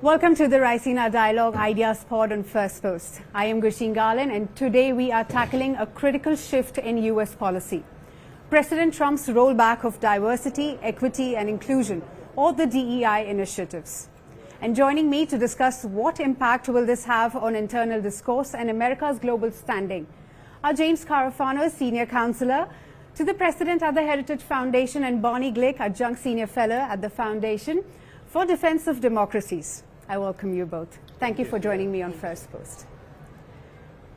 Welcome to the Raisina Dialogue Ideas Pod on Firstpost. I am Gursshheen Gahllen, and today we are tackling a critical shift in U.S. policy. President Trump's rollback of diversity, equity and inclusion, or the DEI initiatives. And joining me to discuss what impact will this have on internal discourse and America's global standing are James Carafano, Senior Counselor to the President at the Heritage Foundation, and Bonnie Glick, Adjunct Senior Fellow at the Foundation for Defense of Democracies. I welcome you both. Thank you for joining me on Firstpost.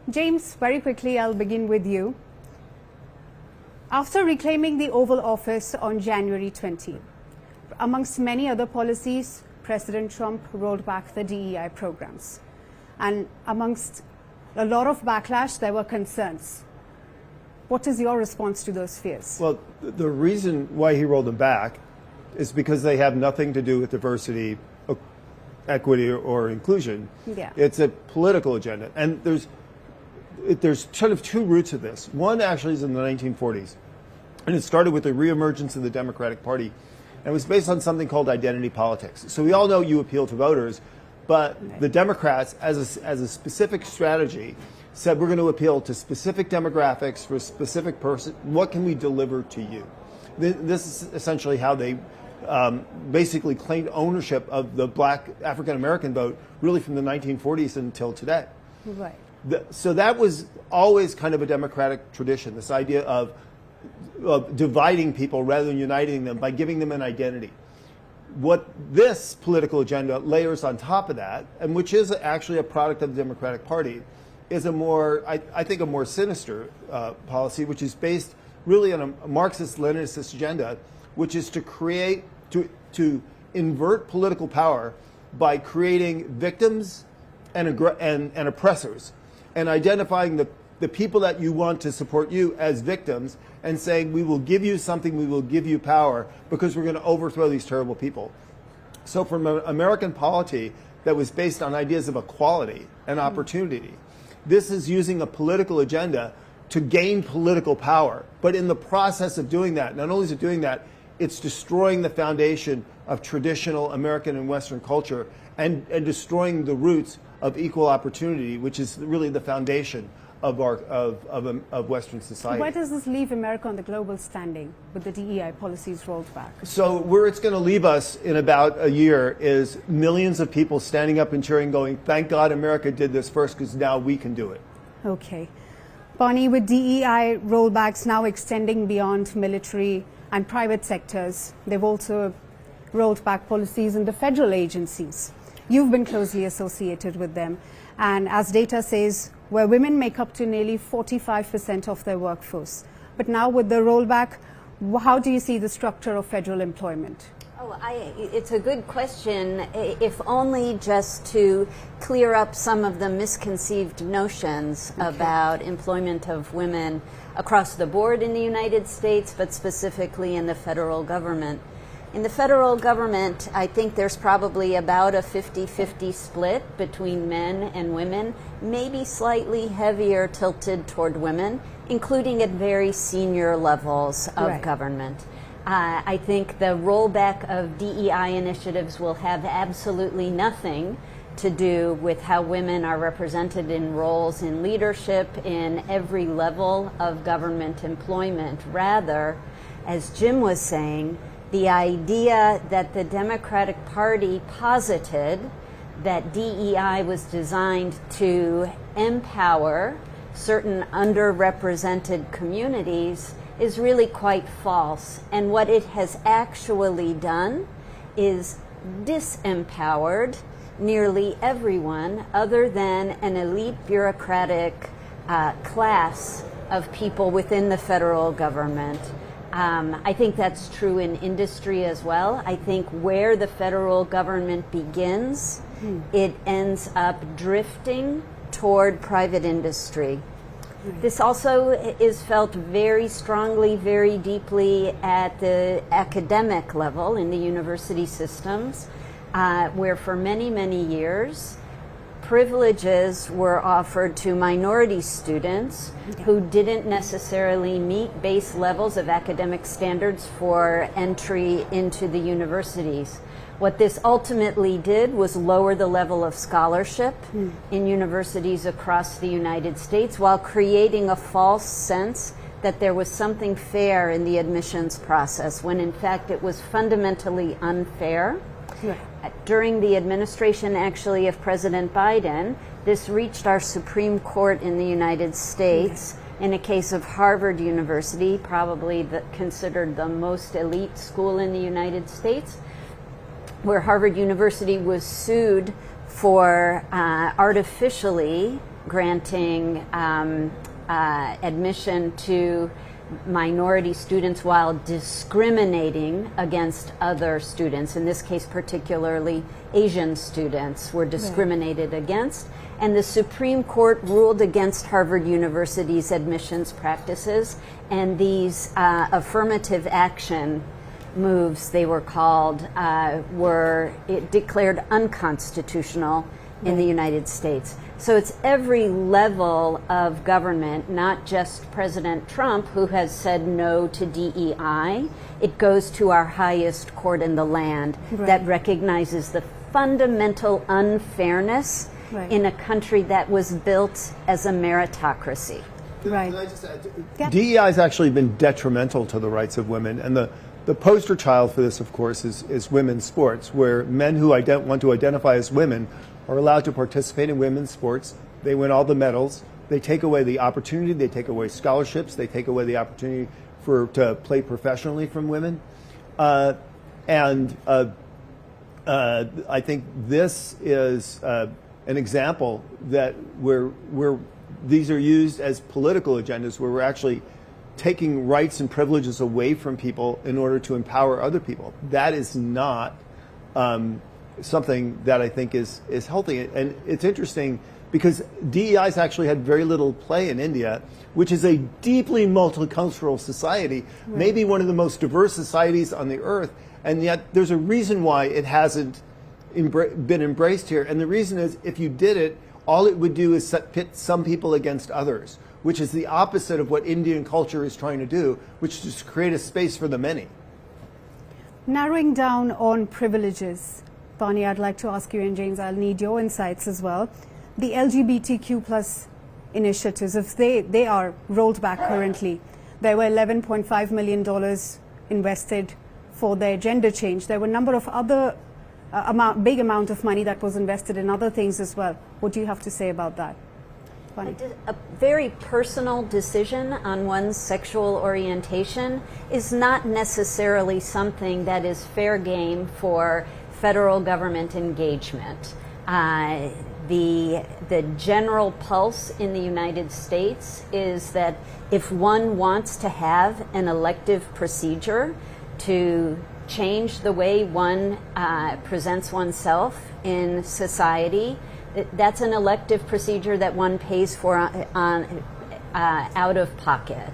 James, very quickly, I'll begin with you. After reclaiming the Oval Office on January 20, amongst many other policies, President Trump rolled back the DEI programs. And amongst a lot of backlash, there were concerns. What is your response to those fears? Well, the reason why he rolled them back is because they have nothing to do with diversity, equity, or inclusion. Yeah. It's a political agenda. And there's sort of two roots of this. One actually is in the 1940s. And it started with the reemergence of the Democratic Party. And it was based on something called identity politics. So we all know you appeal to voters, but the Democrats, as a specific strategy, said we're going to appeal to specific demographics for a specific person. What can we deliver to you? This is essentially how they basically claimed ownership of the black African-American vote really from the 1940s until today. Right. So that was always kind of a Democratic tradition, this idea of dividing people rather than uniting them by giving them an identity. What this political agenda layers on top of that, and which is actually a product of the Democratic Party, is a more, I think, a more sinister policy, which is based really on a Marxist-Leninist agenda, which is to create, to invert political power by creating victims and oppressors, and identifying the people that you want to support you as victims, and saying, we will give you something, we will give you power, because we're going to overthrow these terrible people. So from an American polity that was based on ideas of equality and opportunity, this is using a political agenda to gain political power. But in the process of doing that, not only is it doing that, it's destroying the foundation of traditional American and Western culture, and destroying the roots of equal opportunity, which is really the foundation of Western society. Where does this leave America on the global standing with the DEI policies rolled back? So where it's going to leave us in about a year is millions of people standing up and cheering, going, thank God America did this first, because now we can do it. Okay. Bonnie, with DEI rollbacks now extending beyond military and private sectors, they've also rolled back policies in the federal agencies. You've been closely associated with them. And as data says, where women make up to nearly 45% of their workforce. But now with the rollback, how do you see the structure of federal employment? It's a good question, if only just to clear up some of the misconceived notions about employment of women across the board in the United States, but specifically in the federal government. In the federal government, I think there's probably about a 50-50 split between men and women, maybe slightly heavier tilted toward women, including at very senior levels of government. I think the rollback of DEI initiatives will have absolutely nothing to do with how women are represented in roles in leadership in every level of government employment. Rather, as Jim was saying, the idea that the Democratic Party posited that DEI was designed to empower certain underrepresented communities is really quite false. And what it has actually done is disempowered nearly everyone other than an elite bureaucratic class of people within the federal government. I think that's true in industry as well. I think where the federal government begins, it ends up drifting toward private industry. This also is felt very strongly, very deeply at the academic level in the university systems, where for many, many years, privileges were offered to minority students who didn't necessarily meet base levels of academic standards for entry into the universities. What this ultimately did was lower the level of scholarship in universities across the United States while creating a false sense that there was something fair in the admissions process, when in fact it was fundamentally unfair. Right. During the administration, actually, of President Biden, this reached our Supreme Court in the United States in a case of Harvard University, probably considered the most elite school in the United States, where Harvard University was sued for artificially granting admission to minority students while discriminating against other students. In this case, particularly Asian students were discriminated against. And the Supreme Court ruled against Harvard University's admissions practices, and these affirmative action moves, they were called, were declared unconstitutional in the United States. So it's every level of government, not just President Trump, who has said no to DEI. It goes to our highest court in the land that recognizes the fundamental unfairness in a country that was built as a meritocracy. Right. Can I just add, DEI has actually been detrimental to the rights of women, and the poster child for this, of course, is women's sports, where men who want to identify as women are allowed to participate in women's sports. They win all the medals. They take away the opportunity. They take away scholarships. They take away the opportunity to play professionally from women. And I think this is an example that where these are used as political agendas, where we're actually taking rights and privileges away from people in order to empower other people. That is not something that I think is healthy. And it's interesting because DEI has actually had very little play in India, which is a deeply multicultural society, maybe one of the most diverse societies on the earth, and yet there's a reason why it hasn't been embraced here. And the reason is, if you did it, all it would do is pit some people against others, which is the opposite of what Indian culture is trying to do, which is to create a space for the many. Narrowing down on privileges, Bonnie, I'd like to ask you, and James, I'll need your insights as well. The LGBTQ plus initiatives, if they are rolled back currently, there were $11.5 million invested for their gender change. There were a number of other big amount of money that was invested in other things as well. What do you have to say about that? Bonnie? A very personal decision on one's sexual orientation is not necessarily something that is fair game for federal government engagement. The general pulse in the United States is that if one wants to have an elective procedure to change the way one presents oneself in society, that's an elective procedure that one pays for out of pocket.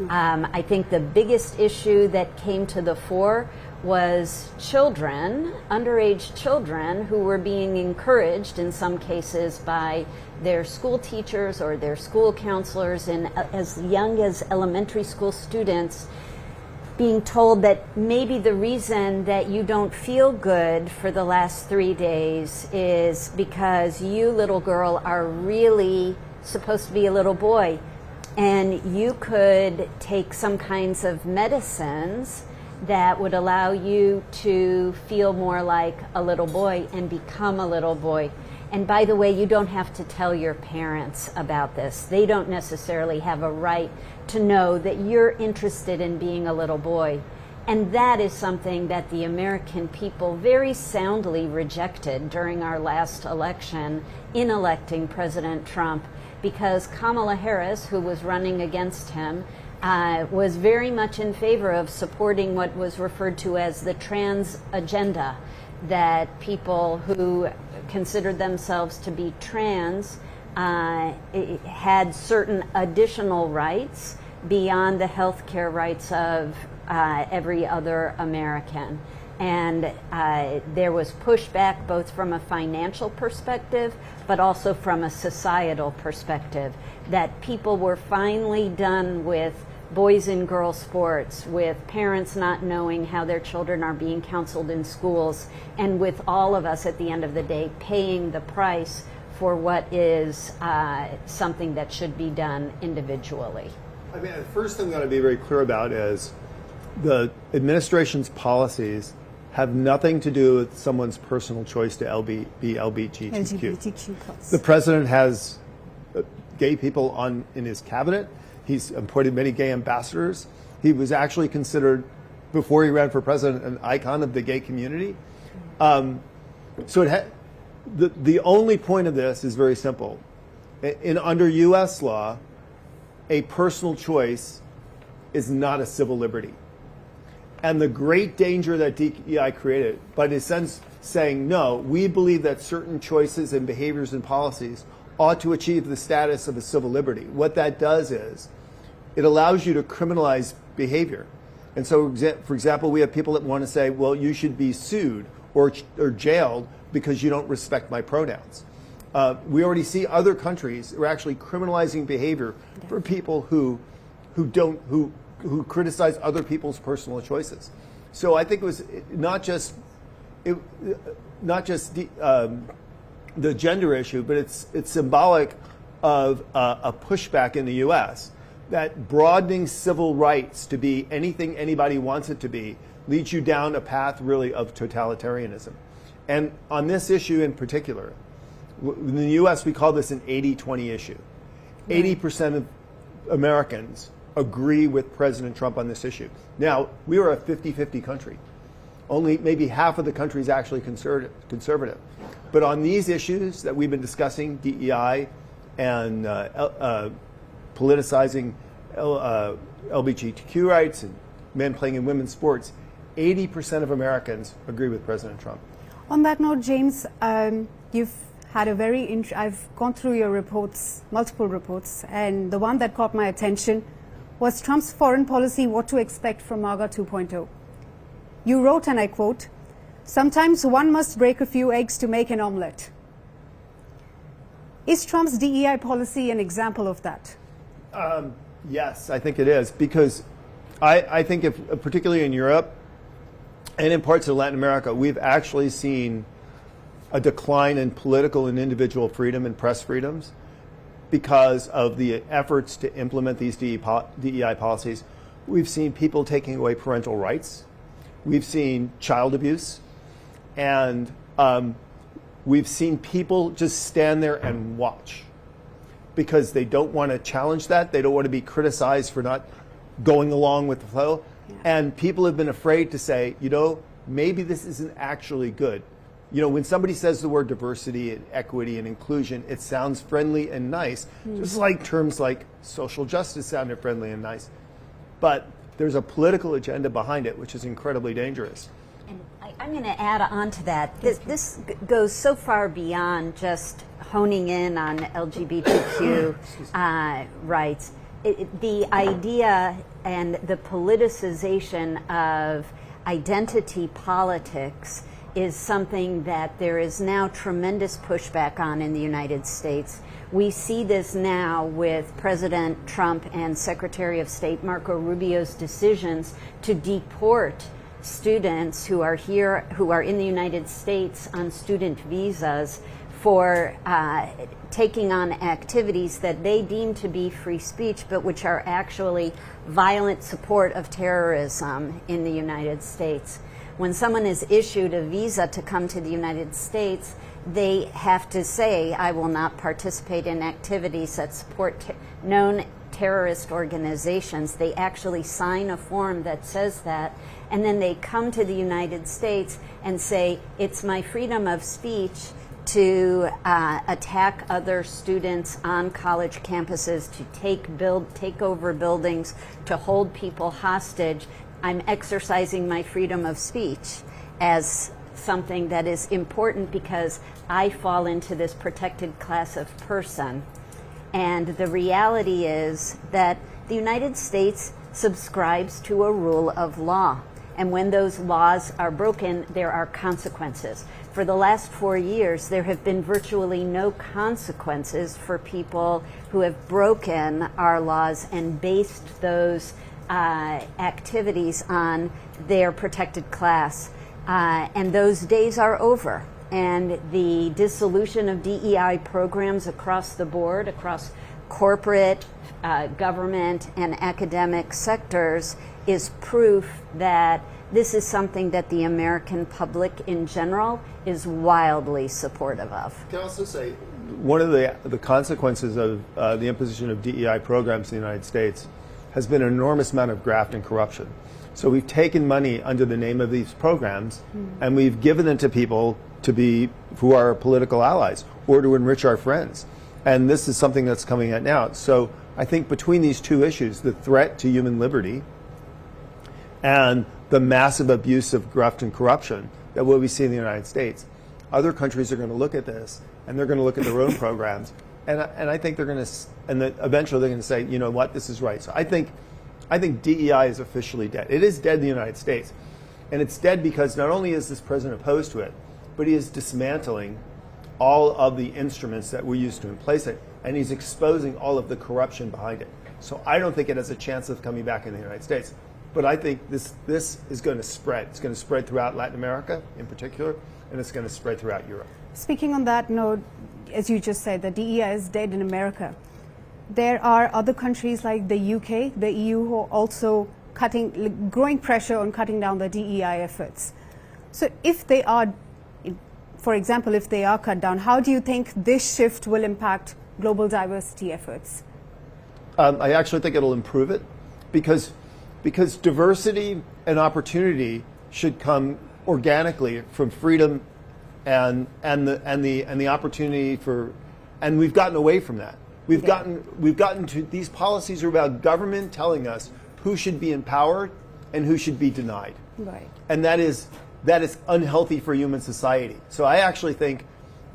I think the biggest issue that came to the fore was children, underage children, who were being encouraged in some cases by their school teachers or their school counselors, and as young as elementary school students, being told that maybe the reason that you don't feel good for the last 3 days is because you, little girl, are really supposed to be a little boy, and you could take some kinds of medicines that would allow you to feel more like a little boy and become a little boy. And by the way, you don't have to tell your parents about this. They don't necessarily have a right to know that you're interested in being a little boy. And that is something that the American people very soundly rejected during our last election in electing President Trump, because Kamala Harris, who was running against him, was very much in favor of supporting what was referred to as the trans agenda, that people who considered themselves to be trans had certain additional rights beyond the health care rights of every other American. And there was pushback both from a financial perspective but also from a societal perspective, that people were finally done with boys and girls sports, with parents not knowing how their children are being counseled in schools, and with all of us at the end of the day paying the price for what is something that should be done individually. I mean, the first thing we got to be very clear about is the administration's policies have nothing to do with someone's personal choice to be LGBTQ. The president has gay people in his cabinet. He's appointed many gay ambassadors. He was actually considered, before he ran for president, an icon of the gay community. So the only point of this is very simple. Under U.S. law, a personal choice is not a civil liberty. And the great danger that DEI created, by in a sense saying, no, we believe that certain choices and behaviors and policies ought to achieve the status of a civil liberty. What that does is it allows you to criminalize behavior. And so, for example, we have people that want to say, well, you should be sued or jailed because you don't respect my pronouns. We already see other countries who are actually criminalizing behavior for people who criticize other people's personal choices. So I think it was not just the gender issue, but it's symbolic of a pushback in the U.S. that broadening civil rights to be anything anybody wants it to be leads you down a path really of totalitarianism. And on this issue in particular, in the U.S. we call this an 80-20 issue. 80% of Americans agree with President Trump on this issue. Now, we are a 50-50 country. Only maybe half of the country is actually conservative. But on these issues that we've been discussing, DEI and politicizing LGBTQ rights and men playing in women's sports, 80% of Americans agree with President Trump. On that note, James, you've had I've gone through your reports, multiple reports, and the one that caught my attention was Trump's foreign policy, what to expect from MAGA 2.0. You wrote, and I quote, "Sometimes one must break a few eggs to make an omelette." Is Trump's DEI policy an example of that? Yes, I think it is, because I think particularly in Europe and in parts of Latin America, we've actually seen a decline in political and individual freedom and press freedoms because of the efforts to implement these DEI policies. We've seen people taking away parental rights. We've seen child abuse. And we've seen people just stand there and watch because they don't want to challenge that. They don't want to be criticized for not going along with the flow. Yeah. And people have been afraid to say, maybe this isn't actually good. When somebody says the word diversity and equity and inclusion, it sounds friendly and nice, just like terms like social justice sounded friendly and nice. But there's a political agenda behind it, which is incredibly dangerous. And I'm going to add on to that. This goes so far beyond just honing in on LGBTQ rights. The idea and the politicization of identity politics is something that there is now tremendous pushback on in the United States. We see this now with President Trump and Secretary of State Marco Rubio's decisions to deport students who are here, who are in the United States on student visas for taking on activities that they deem to be free speech, but which are actually violent support of terrorism in the United States. When someone is issued a visa to come to the United States, they have to say, I will not participate in activities that support known terrorist organizations. They actually sign a form that says that, and then they come to the United States and say, it's my freedom of speech to attack other students on college campuses, to take over buildings, to hold people hostage. I'm exercising my freedom of speech as something that is important because I fall into this protected class of person. And the reality is that the United States subscribes to a rule of law. And when those laws are broken, there are consequences. for the last 4 years, there have been virtually no consequences for people who have broken our laws and based those activities on their protected class. And those days are over. And the dissolution of DEI programs across the board, across corporate, government, and academic sectors, is proof that this is something that the American public in general is wildly supportive of. I can also say one of the consequences of the imposition of DEI programs in the United States has been an enormous amount of graft and corruption. So we've taken money under the name of these programs and we've given them to people who are political allies or to enrich our friends. And this is something that's coming out now. So I think between these two issues, the threat to human liberty and the massive abuse of graft and corruption that we see in the United States, other countries are going to look at this and they're going to look at their own programs, and I think they're going to, and then eventually they're going to say, you know what, this is right. So I think DEI is officially dead. It is dead in the United States, and it's dead because not only is this president opposed to it, but he is dismantling all of the instruments that we used to place it, and he's exposing all of the corruption behind it. So I don't think it has a chance of coming back in the United States. But I think this is going to spread. It's going to spread throughout Latin America in particular, and it's going to spread throughout Europe. Speaking on that note, as you just said, the DEI is dead in America. There are other countries like the UK, the EU, who are also growing pressure on cutting down the DEI efforts. So if they are, for example, if they are cut down, how do you think this shift will impact global diversity efforts? I actually think it'll improve it because diversity and opportunity should come organically from freedom and the opportunity for, and we've gotten away from that. We've gotten to, these policies are about government telling us who should be empowered and who should be denied. Right. And that is unhealthy for human society. So I actually think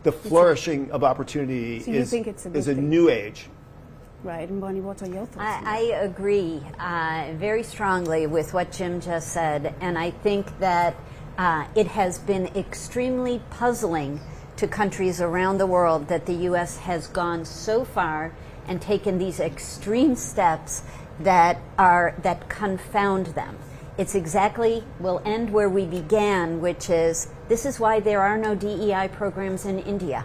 the flourishing of opportunity is a new age. Right, and Bonnie, what are your thoughts? I agree very strongly with what Jim just said, and I think that it has been extremely puzzling to countries around the world that the U.S. has gone so far and taken these extreme steps that confound them. It's exactly, we'll end where we began, which is, this is why there are no DEI programs in India.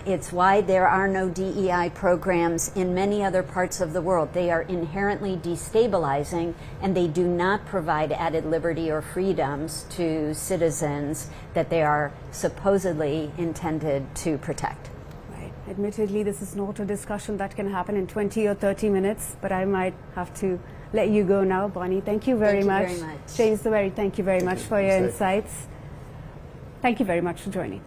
It's why there are no DEI programs in many other parts of the world. They are inherently destabilizing, and they do not provide added liberty or freedoms to citizens that they are supposedly intended to protect. Right. Admittedly, this is not a discussion that can happen in 20 or 30 minutes, but I might have to let you go now. Bonnie, thank you very much. Thank you very much. James Devery, thank you very much for your insights. Thank you very much for joining.